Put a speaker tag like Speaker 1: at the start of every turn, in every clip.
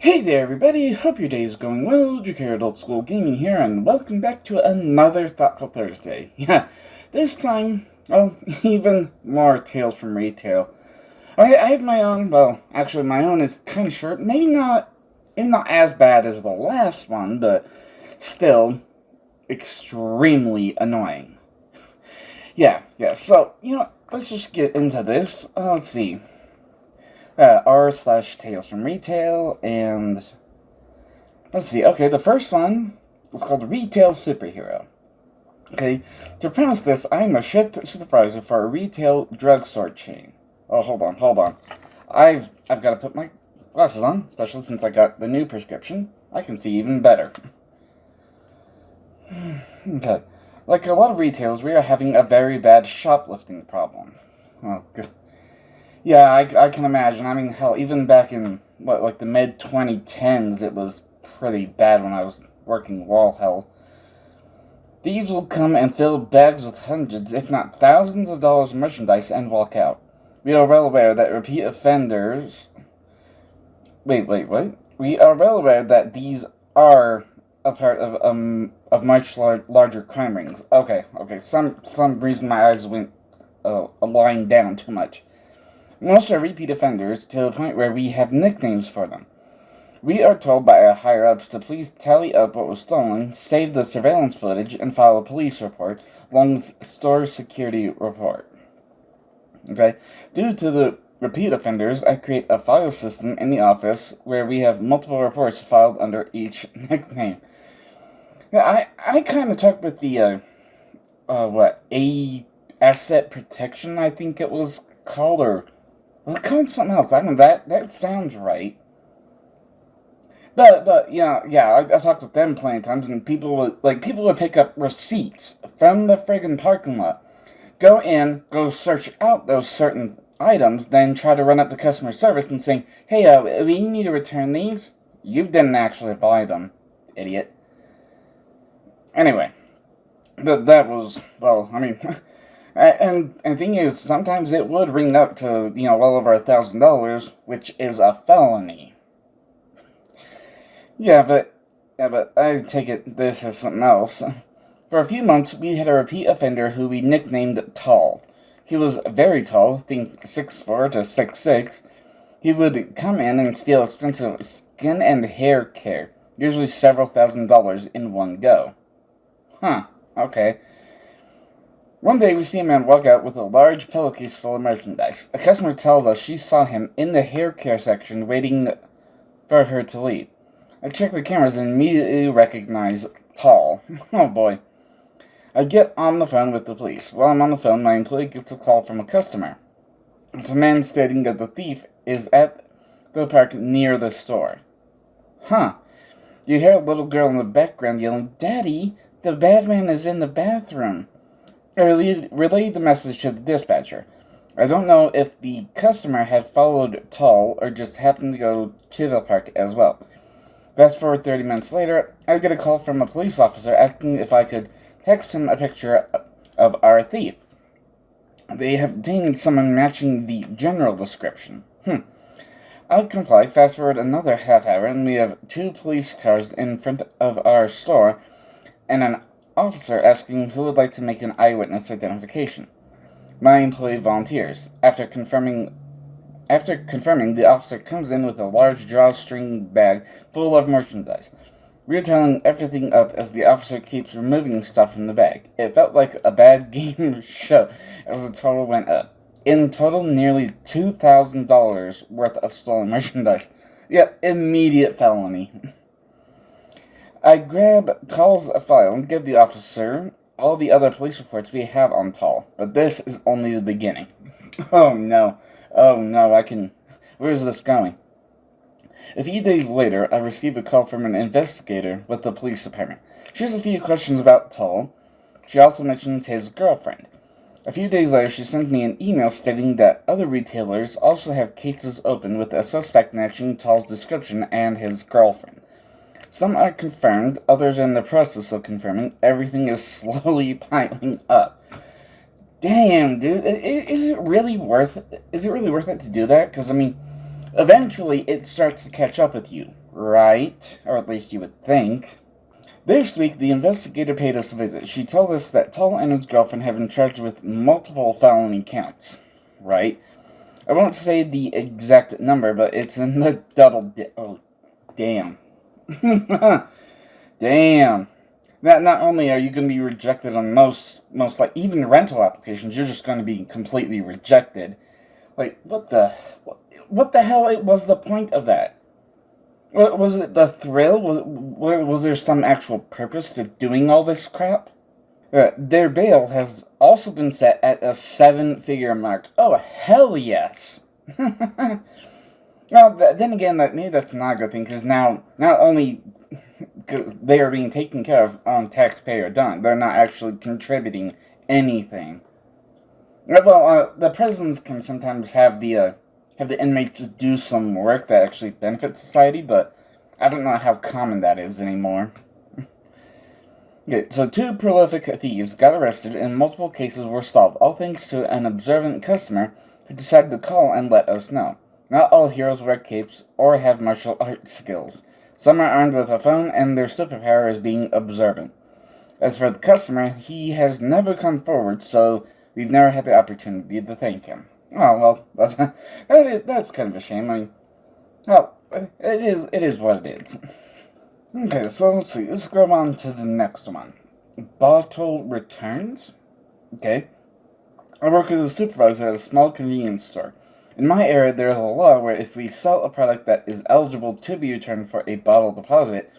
Speaker 1: Hey there everybody, hope your day is going well. Jakir Adult School Gaming here, and welcome back to another Thoughtful Thursday. Yeah, this time, well, even more tales from retail. I have my own, well, actually my own is kind of short, maybe not as bad as the last one, but still extremely annoying. Yeah, so, let's just get into this. Let's see. R/Tales from Retail, and let's see. Okay, the first one is called Retail Superhero. Okay, to premise this, I am a shift supervisor for a retail drugstore chain. Oh, hold on. I've got to put my glasses on, especially since I got the new prescription. I can see even better. Okay, like a lot of retailers, we are having a very bad shoplifting problem. Oh, good. Yeah, I can imagine. I mean, hell, even back in, like the mid-2010s, it was pretty bad when I was working wall hell. Thieves will come and fill bags with hundreds, if not thousands of dollars of merchandise and walk out. We are well aware that repeat offenders... Wait, what? We are well aware that these are a part of much larger crime rings. Okay. Some reason my eyes went a line down too much. Most are repeat offenders to the point where we have nicknames for them. We are told by our higher-ups to please tally up what was stolen, save the surveillance footage, and file a police report, along with store security report. Okay? Due to the repeat offenders, I create a file system in the office where we have multiple reports filed under each nickname. Yeah, I kind of talked with the, asset protection, I think it was called, or was it called something else? I don't know, that sounds right. But yeah, I talked with them plenty of times, and people would pick up receipts from the friggin' parking lot, go search out those certain items, then try to run up to customer service and saying, hey, we need to return these. You didn't actually buy them, idiot. Anyway, that was, well, I mean, and the thing is, sometimes it would ring up to, well over $1,000, which is a felony. Yeah, but I take it this as something else. For a few months, we had a repeat offender who we nicknamed Tall. He was very tall, think 6'4" to 6'6". He would come in and steal expensive skin and hair care, usually several $1,000s in one go. Huh, okay. One day we see a man walk out with a large pillowcase full of merchandise. A customer tells us she saw him in the hair care section waiting for her to leave. I check the cameras and immediately recognize Tall. Oh boy. I get on the phone with the police. While I'm on the phone, my employee gets a call from a customer. It's a man stating that the thief is at the park near the store. Huh. You hear a little girl in the background yelling, "Daddy, the bad man is in the bathroom." I relayed the message to the dispatcher. I don't know if the customer had followed Tall or just happened to go to the park as well. Fast forward 30 minutes later, I get a call from a police officer asking if I could text him a picture of our thief. They have detained someone matching the general description. I comply. Fast forward another half hour, and we have 2 police cars in front of our store, and an officer asking who would like to make an eyewitness identification. My employee volunteers. After confirming, the officer comes in with a large drawstring bag full of merchandise. We're tying everything up as the officer keeps removing stuff from the bag. It felt like a bad game show as the total went up. In total, nearly $2,000 worth of stolen merchandise. Yep, immediate felony. I grab Tall's file and give the officer all the other police reports we have on Tall, but this is only the beginning. Oh no, where's this going? A few days later, I received a call from an investigator with the police department. She has a few questions about Tall. She also mentions his girlfriend. A few days later, she sent me an email stating that other retailers also have cases open with a suspect matching Tall's description and his girlfriend. Some are confirmed, others are in the process of confirming. Everything is slowly piling up. Damn, dude, is it really worth it to do that? Because, I mean, Eventually, it starts to catch up with you, right? Or at least you would think. This week, the investigator paid us a visit. She told us that Tall and his girlfriend have been charged with multiple felony counts, right? I won't say the exact number, but it's in the oh, damn. Damn. That not only are you going to be rejected on most like even rental applications, you're just going to be completely rejected. Like what the hell was the point of that? Was it the thrill? Was there some actual purpose to doing all this crap? Their bail has also been set at a 7-figure mark. Oh hell yes! Well, then again, maybe that's not a good thing because now not only they are being taken care of on taxpayer dime, they're not actually contributing anything. Well, the prisons can sometimes have the inmates do some work that actually benefits society, but I don't know how common that is anymore. Okay, so 2 prolific thieves got arrested and multiple cases were solved, all thanks to an observant customer who decided to call and let us know. Not all heroes wear capes or have martial arts skills. Some are armed with a phone, and their superpower is being observant. As for the customer, he has never come forward, so we've never had the opportunity to thank him. Oh, well, that's kind of a shame. I mean, well, it is what it is. Okay, so let's see. Let's go on to the next one. Bottle returns. Okay. I work as a supervisor at a small convenience store. In my area, there is a law where if we sell a product that is eligible to be returned for a bottle deposit,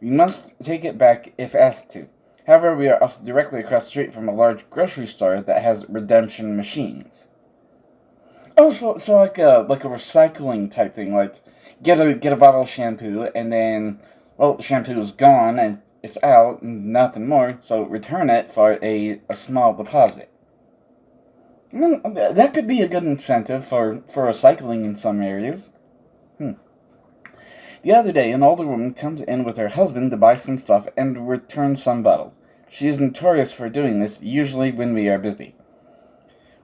Speaker 1: we must take it back if asked to. However, we are also directly across the street from a large grocery store that has redemption machines. Oh, so like a recycling type thing, like get a bottle of shampoo and then, well, the shampoo is gone and it's out and nothing more, so return it for a small deposit. That could be a good incentive for recycling in some areas. The other day, an older woman comes in with her husband to buy some stuff and return some bottles. She is notorious for doing this, usually when we are busy.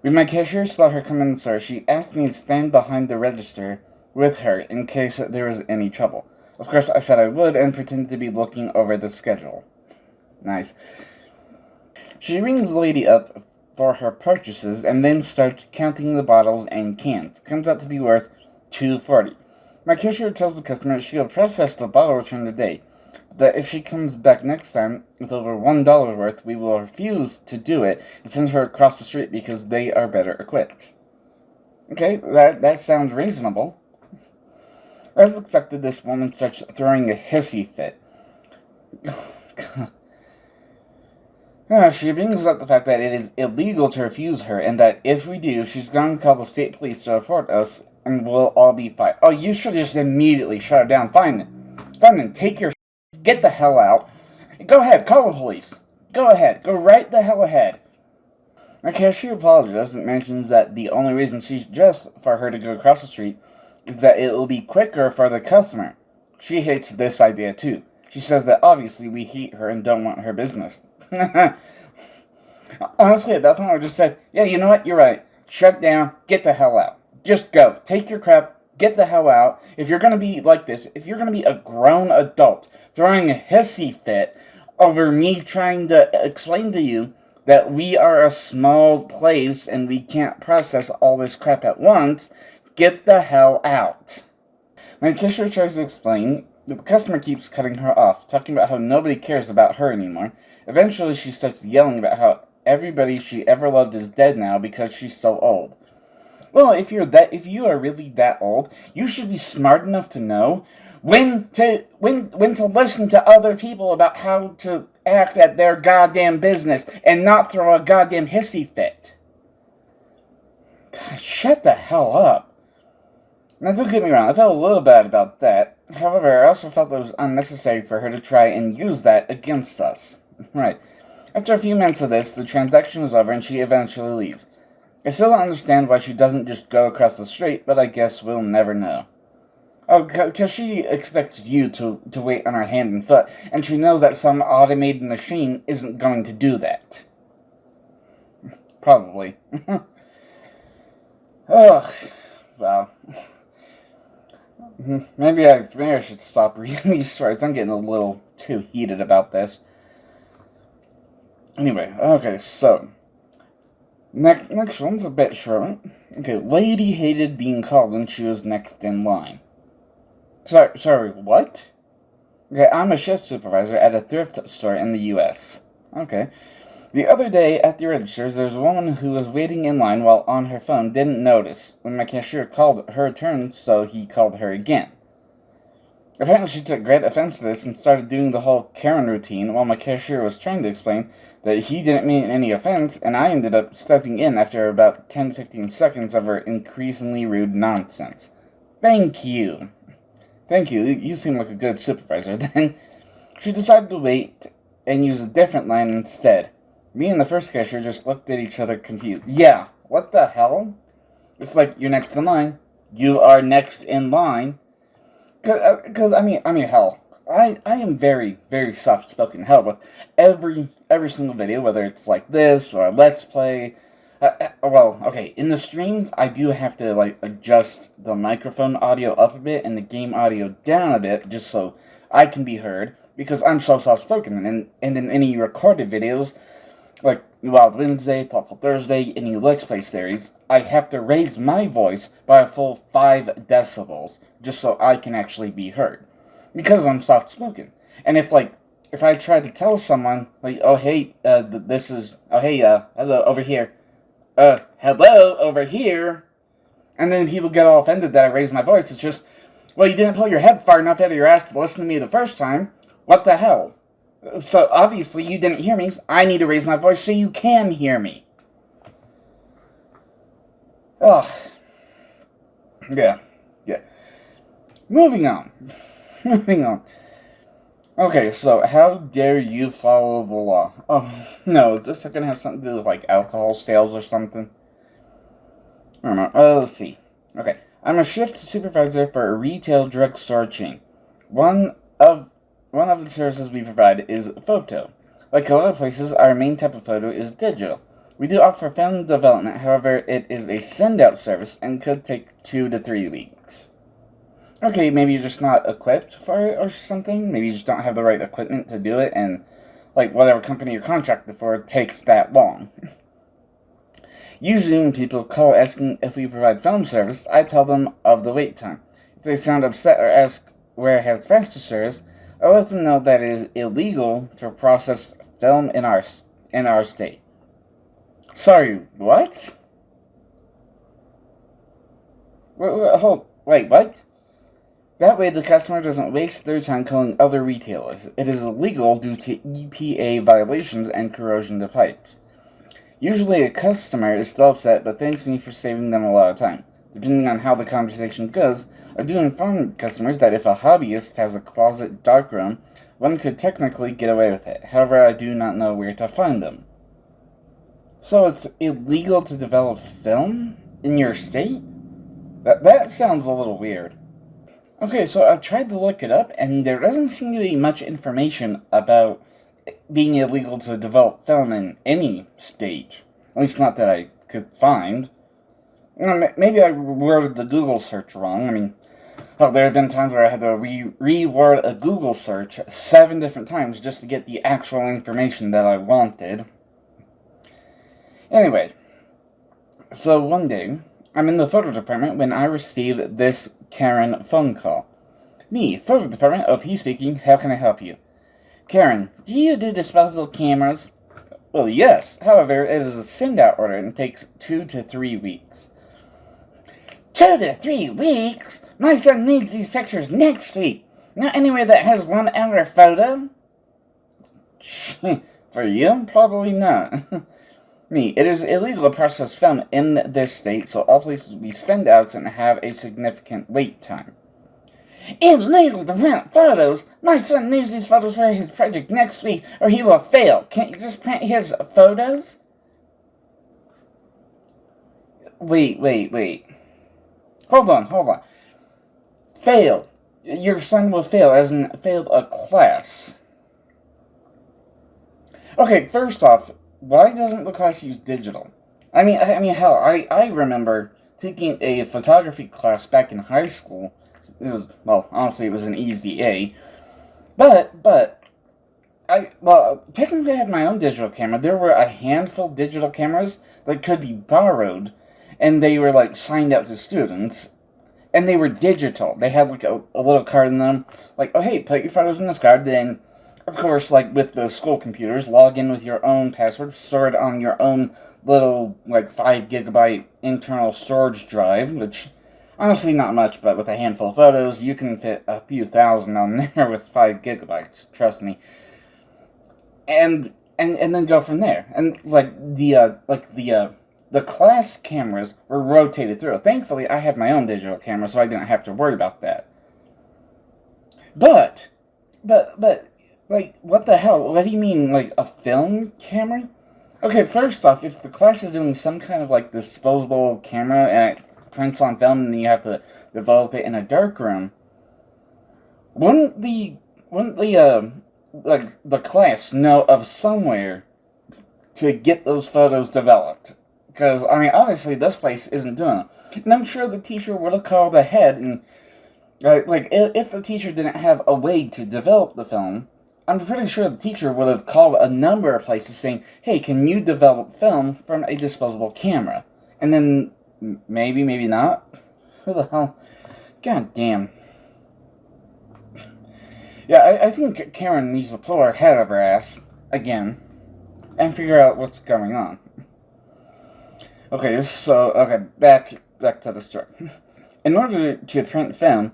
Speaker 1: When my cashier saw her come in the store, she asked me to stand behind the register with her in case there was any trouble. Of course, I said I would and pretended to be looking over the schedule. Nice. She rings the lady up for her purchases and then starts counting the bottles and cans. Comes out to be worth $2.40. My cashier tells the customer she will process the bottle return today, that if she comes back next time with over $1 worth, we will refuse to do it and send her across the street because they are better equipped. Okay, that sounds reasonable. As expected, this woman starts throwing a hissy fit. She brings up the fact that it is illegal to refuse her, and that if we do, she's going to call the state police to report us, and we'll all be fined. Oh, you should just immediately shut her down. Fine then. Take your get the hell out. Go ahead, call the police. Go ahead. Go right the hell ahead. My cashier apologizes and mentions that the only reason she suggests for her to go across the street is that it will be quicker for the customer. She hates this idea too. She says that obviously we hate her and don't want her business. Honestly, at that point, I would just say, yeah, you know what? You're right. Shut down. Get the hell out. Just go. Take your crap. Get the hell out. If you're going to be like this, if you're going to be a grown adult throwing a hissy fit over me trying to explain to you that we are a small place and we can't process all this crap at once, get the hell out. My cashier tries to explain, but the customer keeps cutting her off, talking about how nobody cares about her anymore. Eventually, she starts yelling about how everybody she ever loved is dead now because she's so old. Well, if you are really that old, you should be smart enough to know when to listen to other people about how to act at their goddamn business and not throw a goddamn hissy fit. God, shut the hell up. Now, don't get me wrong, I felt a little bad about that. However, I also felt it was unnecessary for her to try and use that against us. Right. After a few minutes of this, the transaction is over and she eventually leaves. I still don't understand why she doesn't just go across the street, but I guess we'll never know. Oh, because she expects you to wait on her hand and foot, and she knows that some automated machine isn't going to do that. Probably. Ugh. Well. Maybe I should stop reading these stories. I'm getting a little too heated about this. Anyway, okay, so next one's a bit short. Okay, lady hated being called when she was next in line. Sorry, what? Okay, I'm a shift supervisor at a thrift store in the U.S. Okay. The other day at the registers, there was a woman who was waiting in line while on her phone didn't notice when my cashier called her turn, so he called her again. Apparently she took great offense to this and started doing the whole Karen routine while my cashier was trying to explain that he didn't mean any offense, and I ended up stepping in after about 10-15 seconds of her increasingly rude nonsense. Thank you. Thank you. You seem like a good supervisor. Then she decided to wait and use a different line instead. Me and the first cashier just looked at each other confused. Yeah, what the hell? It's like, you're next in line. You are next in line. Cause I mean, hell, I am very, very soft-spoken. Hell, with every single video, whether it's like this or a Let's Play. Well, okay, in the streams, I do have to, like, adjust the microphone audio up a bit and the game audio down a bit, just so I can be heard, because I'm so soft-spoken. And in any recorded videos, like Wild Wednesday, Thoughtful Thursday, any Let's Play series, I have to raise my voice by a full 5 decibels, just so I can actually be heard. Because I'm soft-spoken. And if I try to tell someone, like, oh, hey, hello, over here, hello, over here, and then people get all offended that I raise my voice, it's just, well, you didn't pull your head far enough out of your ass to listen to me the first time. What the hell? So, obviously, you didn't hear me, so I need to raise my voice so you can hear me. Ugh. Yeah. Moving on. Okay, so, how dare you follow the law? Oh, no, is this gonna have something to do with, like, alcohol sales or something? I don't know. Let's see. Okay, I'm a shift supervisor for a retail drugstore chain. One of the services we provide is photo. Like a lot of places, our main type of photo is digital. We do offer film development, however, it is a send-out service and could take 2 to 3 weeks. Okay, maybe you're just not equipped for it or something. Maybe you just don't have the right equipment to do it, and, like, whatever company you're contracted for takes that long. Usually when people call asking if we provide film service, I tell them of the wait time. If they sound upset or ask where it has faster service, I let them know that it is illegal to process film in our state. Sorry, what? Wait, what? That way the customer doesn't waste their time calling other retailers. It is illegal due to EPA violations and corrosion to pipes. Usually a customer is still upset, but thanks me for saving them a lot of time. Depending on how the conversation goes, I do inform customers that if a hobbyist has a closet darkroom, one could technically get away with it. However, I do not know where to find them. So it's illegal to develop film in your state? That sounds a little weird. Okay, so I tried to look it up, and there doesn't seem to be much information about being illegal to develop film in any state. At least not that I could find. Maybe I worded the Google search wrong. I mean, there have been times where I had to reword a Google search 7 different times just to get the actual information that I wanted. Anyway, so one day, I'm in the photo department when I received this Karen phone call. Me, photo department, OP speaking, how can I help you? Karen, do you do disposable cameras? Well, yes. However, it is a send-out order and takes 2 to 3 weeks. 2 to 3 weeks? My son needs these pictures next week. Not anywhere that has 1 hour photo? For you? Probably not. Me, it is illegal to process film in this state, so all places we send out and have a significant wait time. Illegal to print photos? My son needs these photos for his project next week, or he will fail. Can't you just print his photos? Wait. Hold on. Fail. Your son will fail, as in failed a class. Okay, first off, why doesn't the class use digital? I mean, hell, I remember taking a photography class back in high school, well, honestly, it was an easy A. But well, technically I had my own digital camera. There were a handful of digital cameras that could be borrowed, and they were, like, signed out to students, and they were digital. They had, like, a little card in them, like, oh, hey, put your photos in this card, then, of course, like, with the school computers, log in with your own password, store it on your own little, like, 5 GB internal storage drive, which, honestly, not much, but with a handful of photos, you can fit a few thousand on there with 5 GB, trust me. And then go from there. And, like, the class cameras were rotated through. Thankfully, I had my own digital camera, so I didn't have to worry about that. But, like, what the hell? What do you mean, like, a film camera? Okay, first off, if the class is doing some kind of, like, disposable camera and it prints on film and then you have to develop it in a dark room, wouldn't the class know of somewhere to get those photos developed? Because, I mean, obviously this place isn't doing it. And I'm sure the teacher would have called ahead and, if the teacher didn't have a way to develop the film, I'm pretty sure the teacher would have called a number of places saying, hey, can you develop film from a disposable camera? And then, maybe not. Who the hell? God damn. Yeah, I think Karen needs to pull her head out of her ass, again, and figure out what's going on. Okay, back to the story. In order to print film,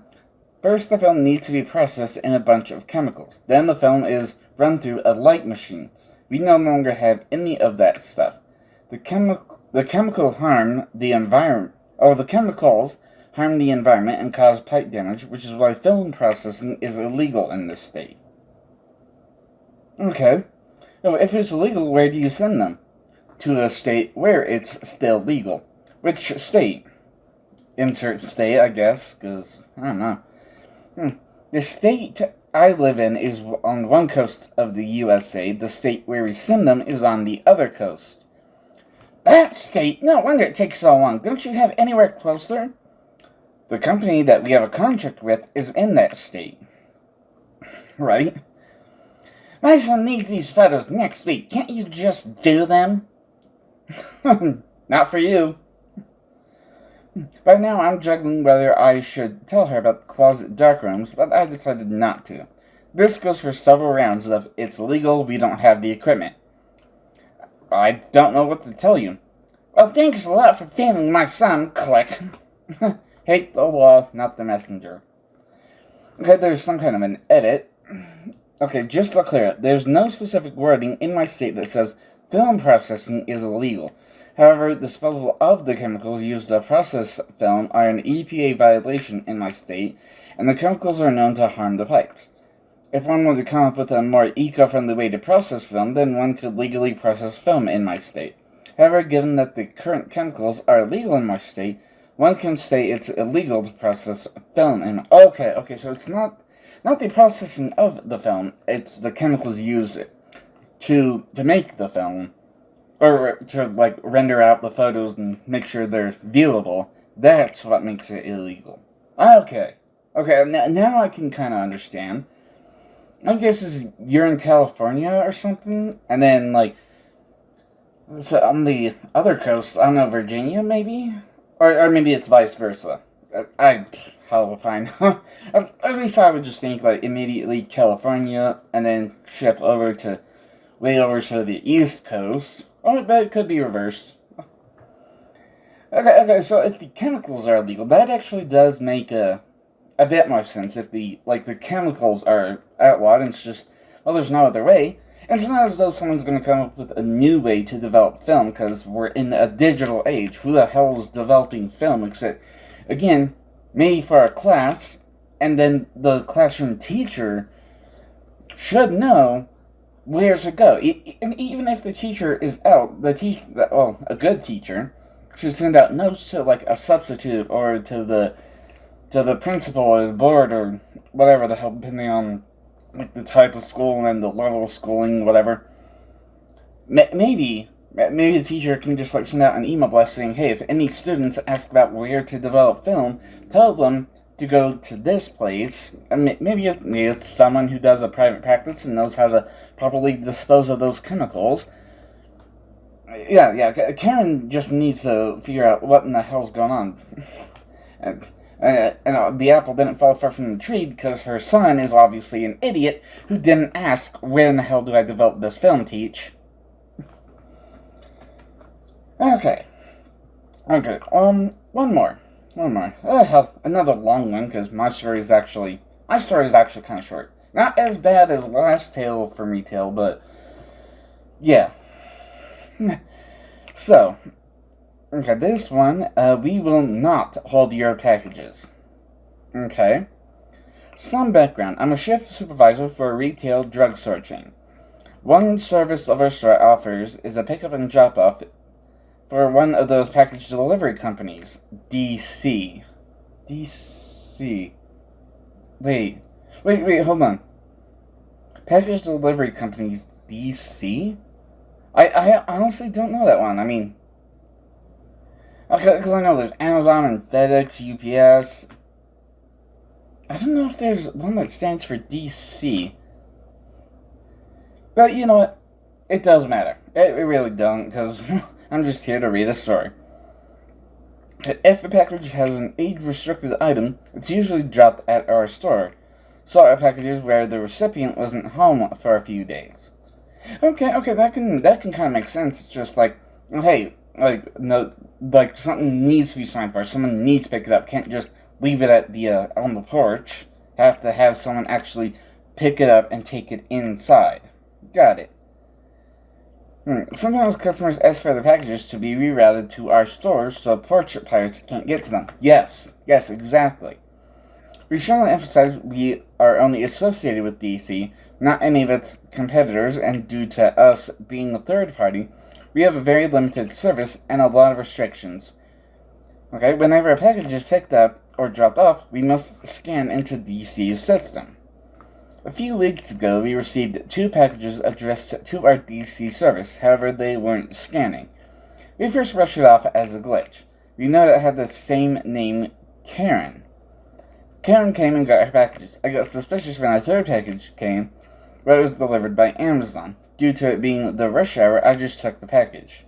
Speaker 1: first the film needs to be processed in a bunch of chemicals. Then the film is run through a light machine. We no longer have any of that stuff. The chemicals harm the environment and cause pipe damage, which is why film processing is illegal in this state. Okay. If it's illegal, where do you send them? To the state where it's still legal. Which state? Insert state, I guess, because, I don't know. The state I live in is on one coast of the USA. The state where we send them is on the other coast. That state? No wonder it takes so long. Don't you have anywhere closer? The company that we have a contract with is in that state. Right? My son needs these photos next week. Can't you just do them? Not for you. By now I'm juggling whether I should tell her about the closet darkrooms, but I decided not to. This goes for several rounds of, it's legal, we don't have the equipment. I don't know what to tell you. Well, thanks a lot for failing my son, click. Hate the law, not the messenger. Okay, there's some kind of an edit. Okay, just to clear it, there's no specific wording in my state that says film processing is illegal. However, disposal of the chemicals used to process film are an EPA violation in my state, and the chemicals are known to harm the pipes. If one were to come up with a more eco-friendly way to process film, then one could legally process film in my state. However, given that the current chemicals are illegal in my state, one can say it's illegal to process film in... Okay, so it's not the processing of the film, it's the chemicals used to make the film, or to, like, render out the photos and make sure they're viewable. That's what makes it illegal. Okay, now I can kind of understand. I guess you're in California or something, and then, like, so on the other coast, I don't know, Virginia, maybe? Or maybe it's vice versa. How will I know? At least I would just think, like, immediately California, and then ship way over to the East Coast. Oh, but it could be reversed. Okay, so if the chemicals are illegal, that actually does make a bit more sense. If the chemicals are outlawed, and it's just, well, there's no other way. And it's not as though someone's going to come up with a new way to develop film, because we're in a digital age. Who the hell is developing film except, again, maybe for a class, and then the classroom teacher should know where to go. And even if the teacher is out, a good teacher should send out notes to, like, a substitute, or to the principal or the board, or whatever the hell, depending on, like, the type of school and the level of schooling, whatever. Maybe the teacher can just, like, send out an email blast saying, hey, if any students ask about where to develop film, tell them to go to this place. Maybe it's someone who does a private practice and knows how to properly dispose of those chemicals. Yeah, Karen just needs to figure out what in the hell's going on. And the apple didn't fall far from the tree because her son is obviously an idiot who didn't ask, where in the hell do I develop this film teach? Okay, one more. Hell, another long one, because my story is actually kind of short. Not as bad as last tale from retail, but yeah. So, okay, this one, we will not hold your packages. Okay. Some background. I'm a shift supervisor for a retail drugstore chain. One service of our store offers is a pickup and drop-off for one of those package delivery companies. DC. Wait, hold on. Package delivery companies, DC? I honestly don't know that one. I mean, okay, because I know there's Amazon and FedEx, UPS. I don't know if there's one that stands for DC. But you know what? It doesn't matter. It really don't, because I'm just here to read a story. If the package has an age-restricted item, it's usually dropped at our store. So are packages where the recipient wasn't home for a few days. Okay, that can kind of make sense. It's just like, hey, like something needs to be signed for. Someone needs to pick it up. Can't just leave it at the on the porch. Have to have someone actually pick it up and take it inside. Got it. Sometimes customers ask for their packages to be rerouted to our stores so porch pirates can't get to them. Yes, exactly. We strongly emphasize we are only associated with DC, not any of its competitors, and due to us being a third party, we have a very limited service and a lot of restrictions. Okay, whenever a package is picked up or dropped off, we must scan into DC's system. A few weeks ago, we received 2 packages addressed to our DC service, however they weren't scanning. We first brushed it off as a glitch. We know it had the same name, Karen. Karen came and got her packages. I got suspicious when our third package came, but it was delivered by Amazon. Due to it being the rush hour, I just took the package.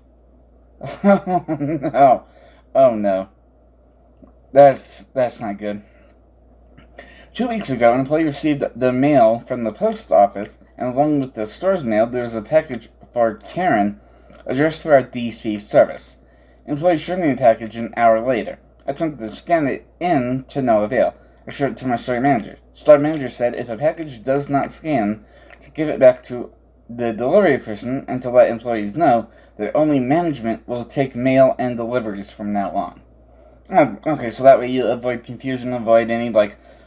Speaker 1: Oh no. That's not good. 2 weeks ago, an employee received the mail from the post office, and along with the store's mail, there was a package for Karen addressed to our DC service. Employee showed me the package an hour later. I attempted to scan it in to no avail. I showed it to my store manager. Store manager said if a package does not scan, to give it back to the delivery person and to let employees know that only management will take mail and deliveries from now on. Okay, so that way you avoid confusion, avoid any,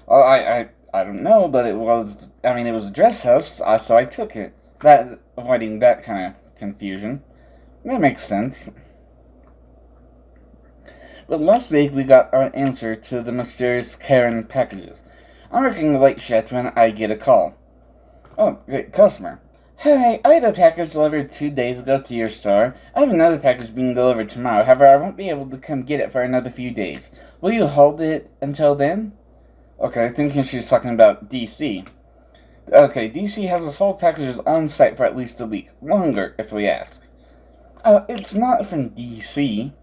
Speaker 1: I don't know, but it was a dress house, so I took it. Avoiding that kind of confusion. That makes sense. But last week we got our answer to the mysterious Karen packages. I'm working the late shift when I get a call. Oh, great, customer. Hey, I had a package delivered 2 days ago to your store. I have another package being delivered tomorrow. However, I won't be able to come get it for another few days. Will you hold it until then? Okay, thinking she's talking about DC. Okay, DC has us hold packages on site for at least a week. Longer, if we ask. It's not from DC.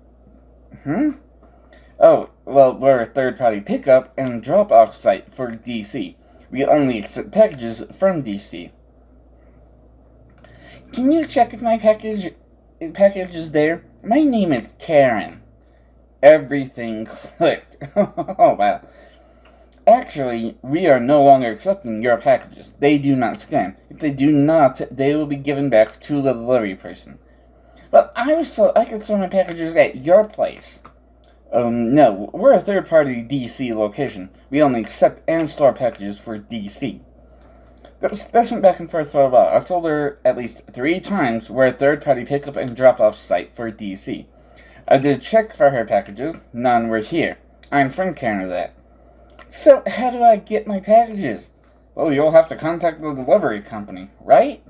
Speaker 1: Oh, well, we're a third-party pickup and drop-off site for DC. We only accept packages from DC. Can you check if my package is there? My name is Karen. Everything clicked. Oh, wow. Actually, we are no longer accepting your packages. They do not scan. If they do not, they will be given back to the delivery person. But I was told I could store my packages at your place. No, we're a third-party DC location. We only accept and store packages for DC. This went back and forth for a while. I told her at least 3 times we're a third-party pickup and drop-off site for DC. I did check for her packages. None were here. I informed Karen of that. So, how do I get my packages? Well, you'll have to contact the delivery company, right?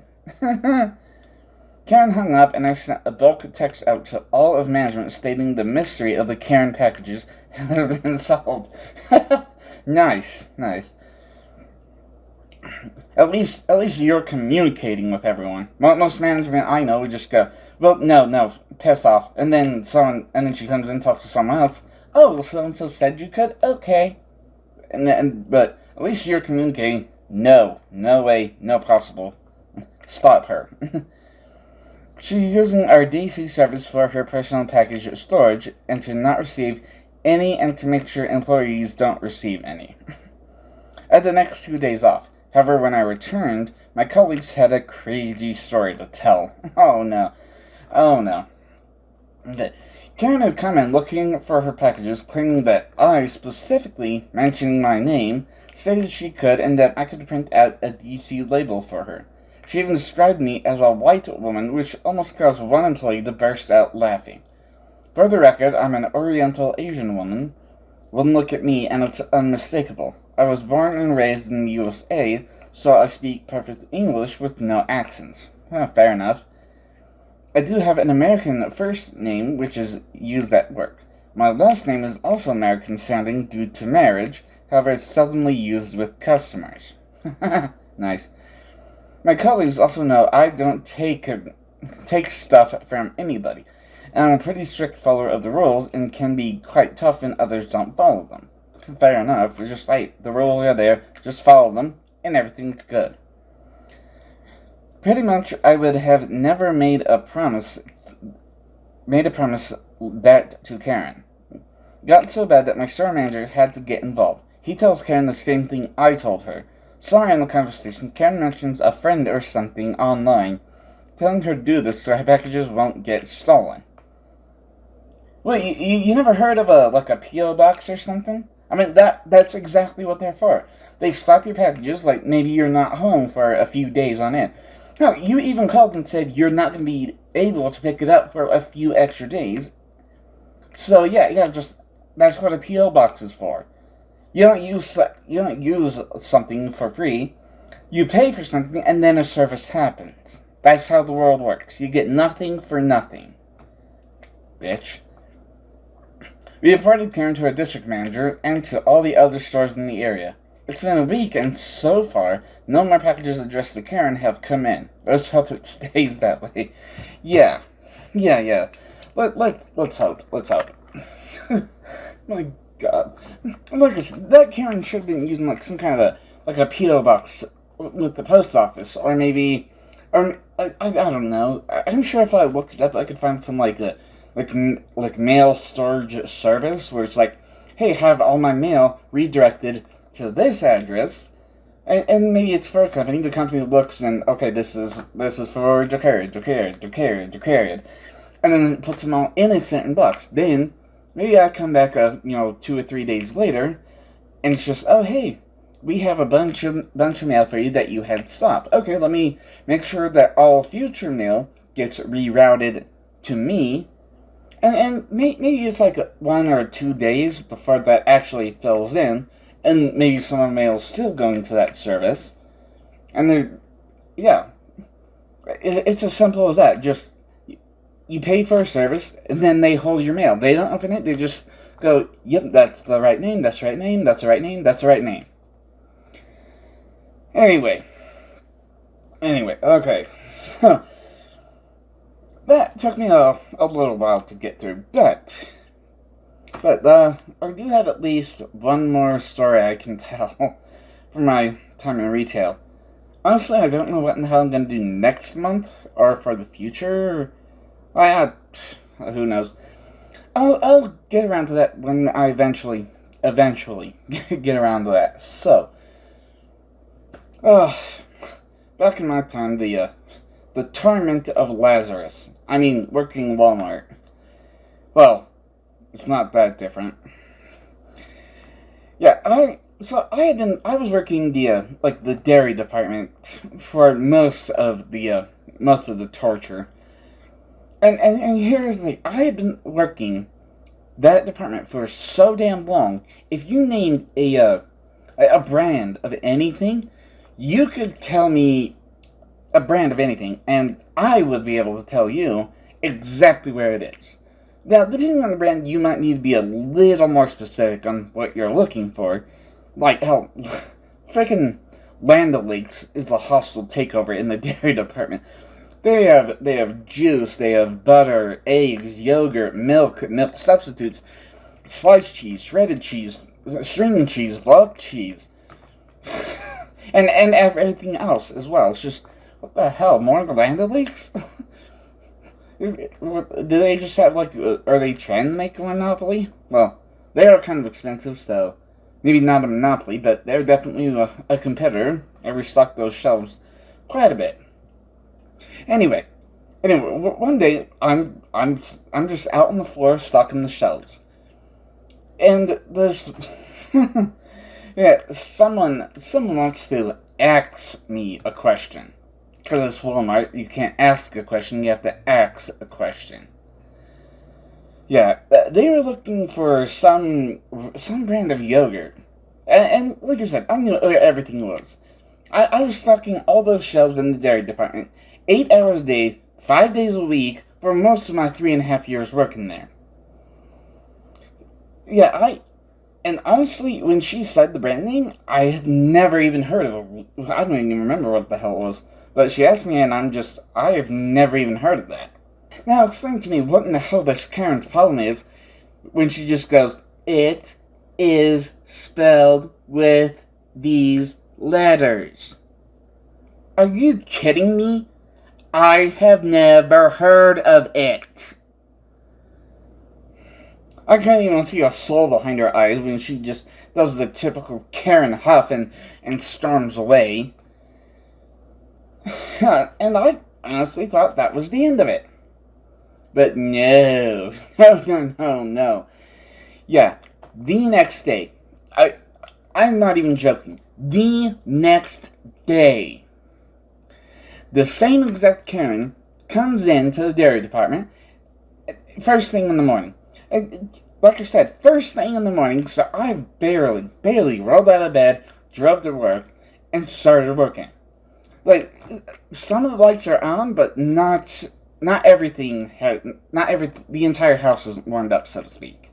Speaker 1: Karen hung up, and I sent a bulk text out to all of management stating the mystery of the Karen packages had been solved. Nice, nice. At least you're communicating with everyone. Most management I know would just go, well, no, piss off, and then she comes in and talks to someone else. Oh, well, so and so said you could. Okay, but at least you're communicating. No way, no possible. Stop her. She's using our DC service for her personal package storage and to not receive any and to make sure employees don't receive any. I had the next 2 days off. However, when I returned, my colleagues had a crazy story to tell. Oh no. Okay. Karen had come in looking for her packages, claiming that I, specifically mentioning my name, stated she could and that I could print out a DC label for her. She even described me as a white woman, which almost caused one employee to burst out laughing. For the record, I'm an Oriental Asian woman. One look at me and it's unmistakable. I was born and raised in the USA, so I speak perfect English with no accents. Fair enough. I do have an American first name, which is used at work. My last name is also American sounding due to marriage, however it's seldomly used with customers. Nice. My colleagues also know I don't take stuff from anybody, and I'm a pretty strict follower of the rules and can be quite tough when others don't follow them. Fair enough, it's just like, the rules are there, just follow them, and everything's good. Pretty much, I would have never made a promise that to Karen. Got so bad that my store manager had to get involved. He tells Karen the same thing I told her. Somewhere in the conversation, Karen mentions a friend or something online, telling her to do this so her packages won't get stolen. Wait, you never heard of a P.O. box or something? I mean, that's exactly what they're for. They stop your packages, like maybe you're not home for a few days on end. No, you even called and said you're not going to be able to pick it up for a few extra days. So yeah, just that's what a P.O. box is for. You don't use something for free. You pay for something and then a service happens. That's how the world works. You get nothing for nothing. Bitch. We reported Karen to our district manager and to all the other stores in the area. It's been a week and so far, no more packages addressed to Karen have come in. Let's hope it stays that way. Yeah. Let's hope. My God. Look, that Karen should have been using like some kind of a P.O. box with the post office, or maybe, I don't know. I'm sure if I looked it up, I could find some like mail storage service where it's like, hey, have all my mail redirected to this address, and maybe it's for a company. The company looks and okay, this is for Jacarried, and then it puts them all in a certain box. Then maybe I come back 2 or 3 days later, and it's just, oh hey, we have a bunch of mail for you that you had stopped. Okay, let me make sure that all future mail gets rerouted to me, and maybe it's like 1 or 2 days before that actually fills in, and maybe some of the mail is still going to that service, and it's as simple as that. Just you pay for a service, and then they hold your mail. They don't open it. They just go, yep, that's the right name, that's the right name, that's the right name, that's the right name. Anyway, okay, so that took me a little while to get through, but I do have at least one more story I can tell from my time in retail. Honestly, I don't know what in the hell I'm going to do next month, or for the future. Who knows. I'll get around to that when I eventually get around to that. So, back in my time, the torment of Lazarus. I mean, working Walmart. Well, it's not that different. Yeah, I was working the dairy department for most of the torture. And here's the thing, I had been working that department for so damn long. If you named a brand of anything, you could tell me a brand of anything, and I would be able to tell you exactly where it is. Now, depending on the brand, you might need to be a little more specific on what you're looking for. Like, hell, freaking Land O'Lakes is a hostile takeover in the dairy department. They have juice, they have butter, eggs, yogurt, milk substitutes, sliced cheese, shredded cheese, string cheese, block cheese, and everything else as well. It's just, what the hell, more Land O'Lakes? Do they just have, like, are they trying to make a monopoly? Well, they are kind of expensive, so maybe not a monopoly, but they're definitely a competitor. I restock those shelves quite a bit. Anyway, one day I'm just out on the floor stocking the shelves, and this yeah, someone wants to ask me a question. Because it's Walmart, you can't ask a question, you have to ask a question. Yeah, they were looking for some brand of yogurt. And like I said, I knew where everything was. I was stocking all those shelves in the dairy department, 8 hours a day, 5 days a week, for most of my 3.5 years working there. Yeah, and honestly, when she said the brand name, I had never even heard of it. I don't even remember what the hell it was. But she asked me, and I have never even heard of that. Now, explain to me what in the hell this Karen's problem is when she just goes, it is spelled with these letters. Are you kidding me? I have never heard of it. I can't even see a soul behind her eyes when she just does the typical Karen huff and storms away. And I honestly thought that was the end of it. But no. No. Yeah, the next day. I'm not even joking. The next day. The same exact Karen comes into the dairy department first thing in the morning. Like I said, first thing in the morning, so I barely rolled out of bed, drove to work, and started working. Like, some of the lights are on, but not everything. The entire house is warmed up, so to speak.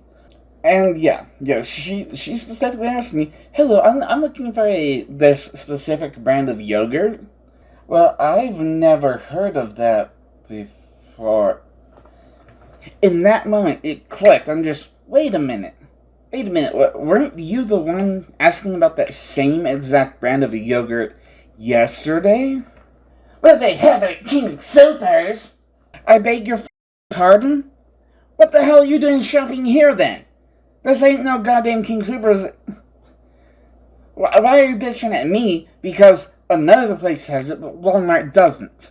Speaker 1: And yeah, she specifically asked me, "Hello, I'm looking for this specific brand of yogurt." Well, I've never heard of that before. In that moment, it clicked. I'm just, wait a minute. Weren't you the one asking about that same exact brand of yogurt yesterday? Well, they have it at King Soopers. I beg your pardon? What the hell are you doing shopping here then? This ain't no goddamn King Soopers. Why are you bitching at me because another place has it, but Walmart doesn't?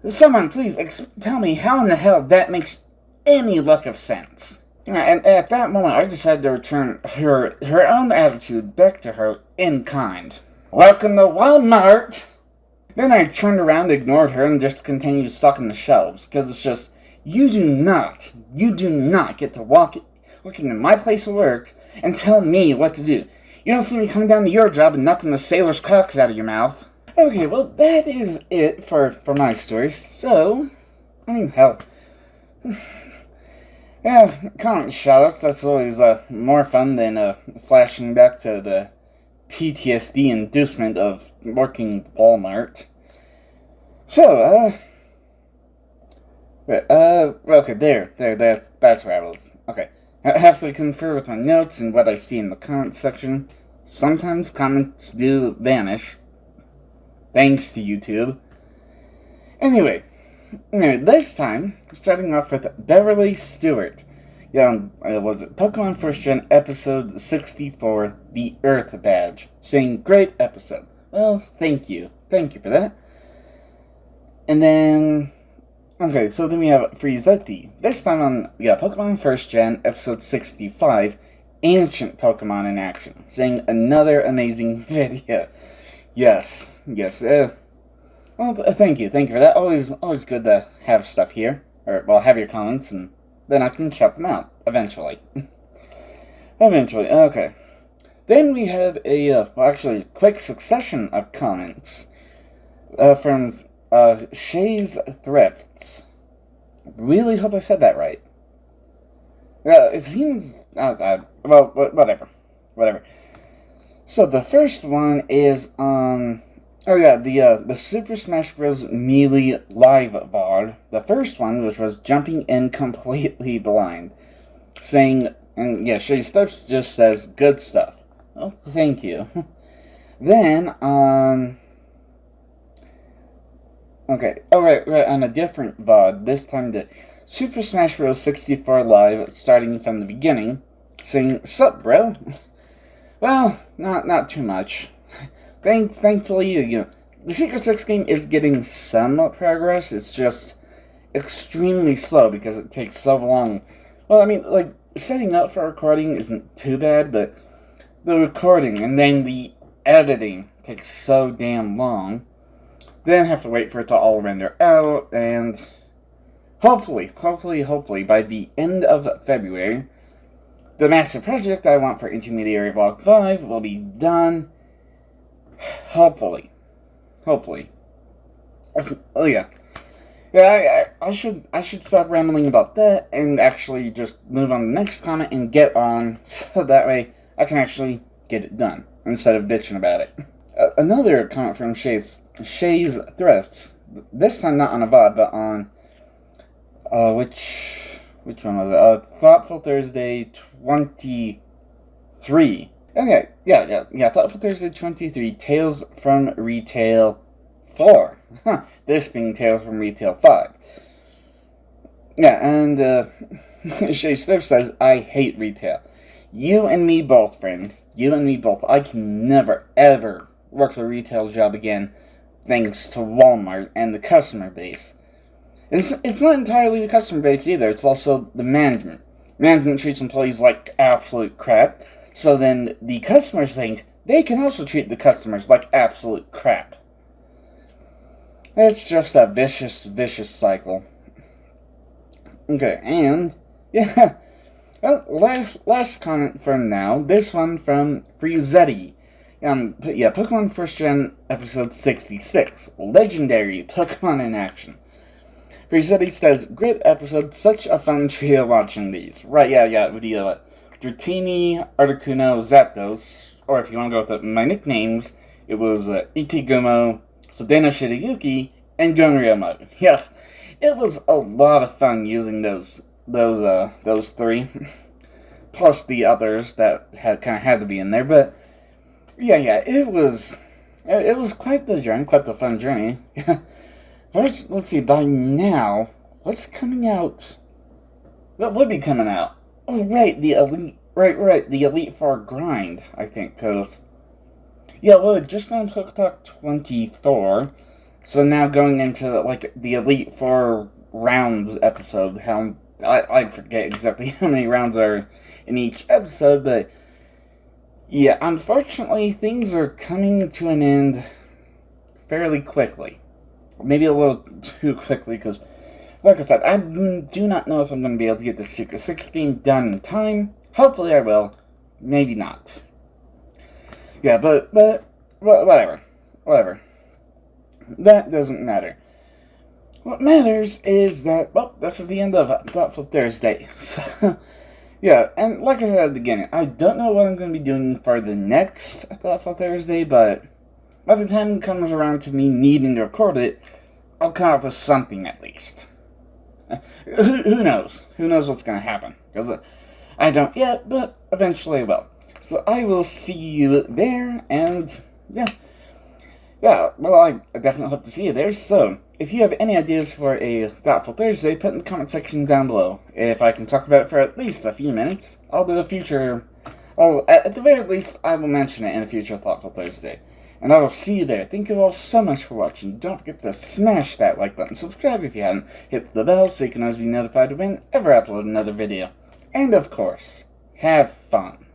Speaker 1: Someone please tell me how in the hell that makes any look of sense. And at that moment, I decided to return her own attitude back to her in kind. Welcome to Walmart! Then I turned around, ignored her, and just continued stocking the shelves, because it's just, you do not get to walk into my place of work and tell me what to do. You don't see me coming down to your job and knocking the sailors' cocks out of your mouth. Okay, well, that is it for my story. So, I mean, hell. Yeah, comment shoutouts, that's always more fun than flashing back to the PTSD inducement of working Walmart. So, okay, that's where I was. Okay, I have to confer with my notes and what I see in the comments section. Sometimes comments do vanish. Thanks to YouTube. Anyway, this time, starting off with Beverly Stewart. Yeah, it was Pokemon First Gen episode 64, The Earth Badge. Saying, great episode. Well, thank you. Thank you for that. And then, okay, so then we have Frizetti. This time on, Pokemon First Gen episode 65, Ancient Pokemon in Action. Saying, another amazing video. Yes. Well, thank you for that. Always good to have stuff here. Or, well, have your comments, and then I can check them out, eventually. Okay. Then we have a quick succession of comments. from Shay's Thrifts. Really hope I said that right. It seems... well, whatever. Whatever. So the first one is on... Oh yeah, the Super Smash Bros. Melee live VOD. The first one, which was jumping in completely blind. Saying... And yeah, Shay's Thrifts just says, good stuff. Oh, thank you. Then, on... Okay, right, on a different VOD, this time the Super Smash Bros. 64 Live, starting from the beginning, saying, sup, bro? Well, not too much. Thankfully, the Secret 6 game is getting some progress, it's just extremely slow because it takes so long. Well, I mean, like, setting up for recording isn't too bad, but the recording and then the editing takes so damn long. Then have to wait for it to all render out, and hopefully, by the end of February, the massive project I want for Intermediary Vlog 5 will be done. Hopefully. Oh yeah. Yeah, I should stop rambling about that and actually just move on to the next comment and get on, so that way I can actually get it done, instead of bitching about it. Another comment from Shay's Thrifts. This time not on a VOD, but on which one was it? Thoughtful Thursday 23. Okay, yeah. Thoughtful Thursday 23. Tales from Retail 4. This being Tales from Retail 5. Yeah, and Shay's Thrifts says, I hate retail. You and me both, friend. You and me both. I can never, ever work a retail job again, thanks to Walmart and the customer base. It's not entirely the customer base either, it's also the management. Management treats employees like absolute crap, so then the customers think they can also treat the customers like absolute crap. It's just a vicious cycle. Okay, and, yeah, well, last comment from now, this one from Frizetti. Pokemon First Gen episode 66, Legendary Pokemon in Action. Frizetti says, great episode, such a fun trio watching these. Right, yeah, with the Dratini, Articuno, Zapdos, or if you want to go with my nicknames, it was Itigumo, Sodeno Shirayuki, and Gunryumo. Yes, it was a lot of fun using those three, plus the others that had to be in there, but yeah, it was quite the journey, quite the fun journey. First, let's see, by now, what's coming out? What would be coming out? Oh, right, the Elite Four grind, I think, because, yeah, well, it just been PokeTalk 24, so now going into, like, the Elite Four rounds episode, I forget exactly how many rounds are in each episode, but yeah, unfortunately, things are coming to an end fairly quickly. Maybe a little too quickly, because, like I said, I do not know if I'm going to be able to get the Secret 6 game done in time. Hopefully I will. Maybe not. Yeah, but whatever. That doesn't matter. What matters is that, well, this is the end of Thoughtful Thursday. So, yeah, and like I said at the beginning, I don't know what I'm going to be doing for the next Thoughtful Thursday, but by the time it comes around to me needing to record it, I'll come up with something at least. Who knows? Who knows what's going to happen? Because I don't yet, but eventually I will. So I will see you there, and yeah, well, I definitely hope to see you there. So if you have any ideas for a Thoughtful Thursday, put in the comment section down below. If I can talk about it for at least a few minutes, I'll do a future, at the very least, I will mention it in a future Thoughtful Thursday. And I will see you there. Thank you all so much for watching. Don't forget to smash that like button, subscribe if you haven't, hit the bell so you can always be notified whenever I upload another video. And of course, have fun.